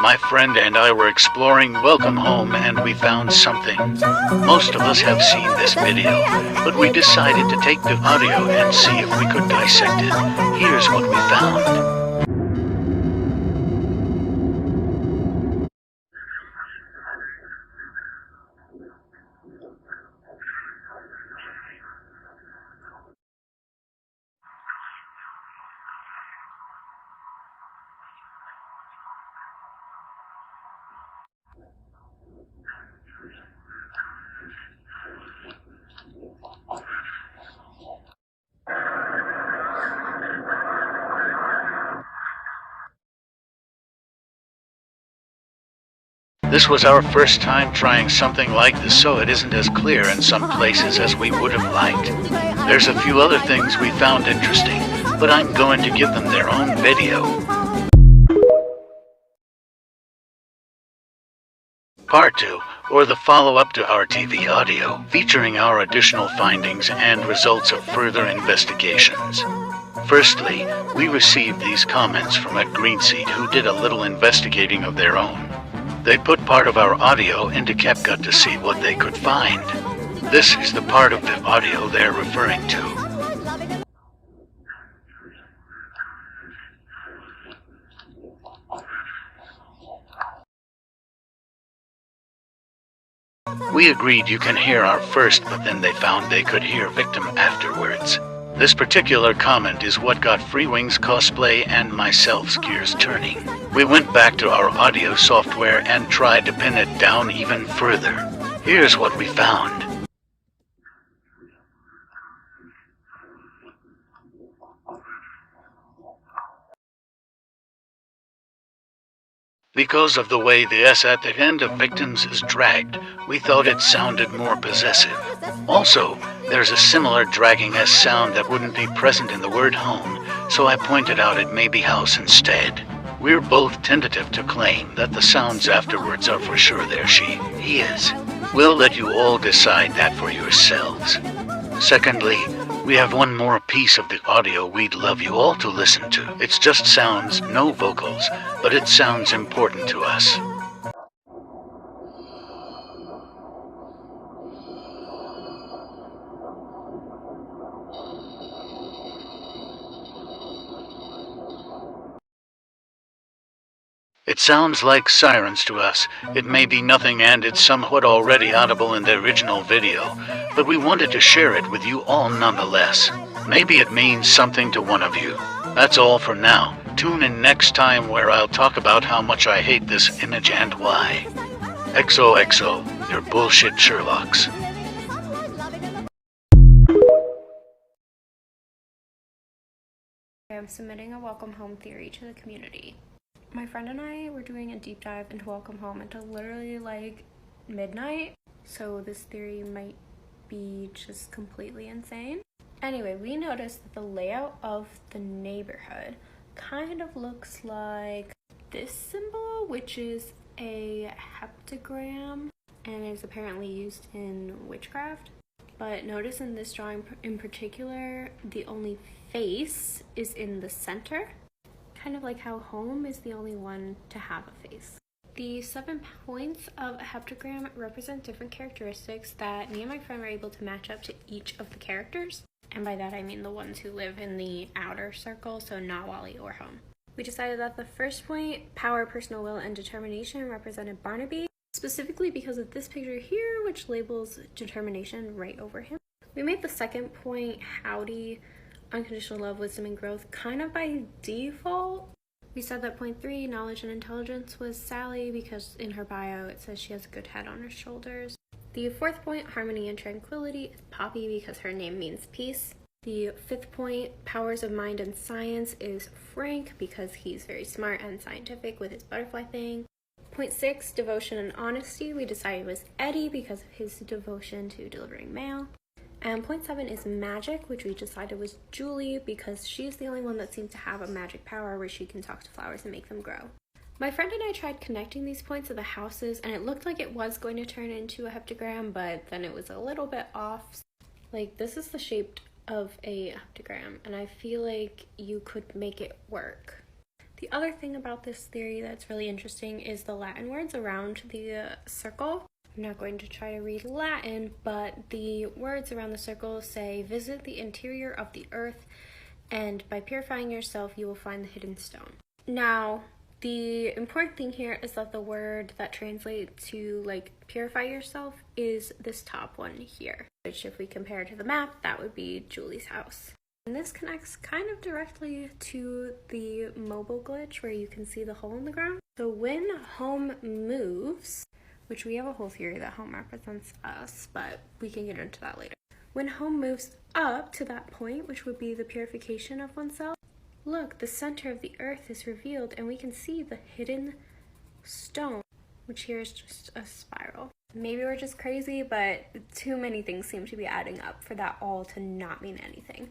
My friend and I were exploring Welcome Home and we found something. Most of us have seen this video, but we decided to take the audio and see if we could dissect it. Here's what we found. This was our first time trying something like this, so it isn't as clear in some places as we would have liked. There's a few other things we found interesting, but I'm going to give them their own video. Part 2, or the follow-up to our TV audio, featuring our additional findings and results of further investigations. Firstly, we received these comments from a Greenseed who did a little investigating of their own. They put part of our audio into CapCut to see what they could find. This is the part of the audio they're referring to. We agreed you can hear our first, but then they found they could hear victim afterwards. This particular comment is what got Freewing's cosplay and myself's gears turning. We went back to our audio software and tried to pin it down even further. Here's what we found. Because of the way the S at the end of victims is dragged, we thought it sounded more possessive. Also, there's a similar dragging S sound that wouldn't be present in the word home, so I pointed out it may be house instead. We're both tentative to claim that the sounds afterwards are for sure there he is. We'll let you all decide that for yourselves. Secondly, we have one more piece of the audio we'd love you all to listen to. It's just sounds, no vocals, but it sounds important to us. It sounds like sirens to us. It may be nothing and it's somewhat already audible in the original video, but we wanted to share it with you all nonetheless. Maybe it means something to one of you. That's all for now. Tune in next time where I'll talk about how much I hate this image and why. XOXO, your bullshit Sherlocks. I'm submitting a welcome home theory to the community. My friend and I were doing a deep dive into Welcome Home until literally like midnight, so this theory might be just completely insane. Anyway, we noticed that the layout of the neighborhood kind of looks like this symbol, which is a heptagram and is apparently used in witchcraft. But notice in this drawing in particular, the only face is in the center. Kind of like how home is the only one to have a face. The 7 points of a heptagram represent different characteristics that me and my friend were able to match up to each of the characters. And by that I mean the ones who live in the outer circle, so not Wally or Home. We decided that the first point, power, personal will, and determination, represented Barnaby, specifically because of this picture here, which labels determination right over him. We made the second point, howdy, unconditional love, wisdom, and growth, kind of by default. We said that point 3, knowledge and intelligence, was Sally because in her bio it says she has a good head on her shoulders. The fourth point, harmony and tranquility, is Poppy because her name means peace. The fifth point, powers of mind and science, is Frank because he's very smart and scientific with his butterfly thing. Point 6, devotion and honesty, we decided was Eddie because of his devotion to delivering mail. And point 7 is magic, which we decided was Julie because she's the only one that seems to have a magic power where she can talk to flowers and make them grow. My friend and I tried connecting these points of the houses and it looked like it was going to turn into a heptagram, but then it was a little bit off. Like, this is the shape of a heptagram and I feel like you could make it work. The other thing about this theory that's really interesting is the Latin words around the circle. I'm not going to try to read Latin, but the words around the circle say, visit the interior of the earth, and by purifying yourself, you will find the hidden stone. Now, the important thing here is that the word that translates to like purify yourself is this top one here, which if we compare to the map, that would be Julie's house. And this connects kind of directly to the mobile glitch where you can see the hole in the ground. So when home moves, which we have a whole theory that home represents us, but we can get into that later. When home moves up to that point, which would be the purification of oneself, look, the center of the earth is revealed and we can see the hidden stone, which here is just a spiral. Maybe we're just crazy, but too many things seem to be adding up for that all to not mean anything.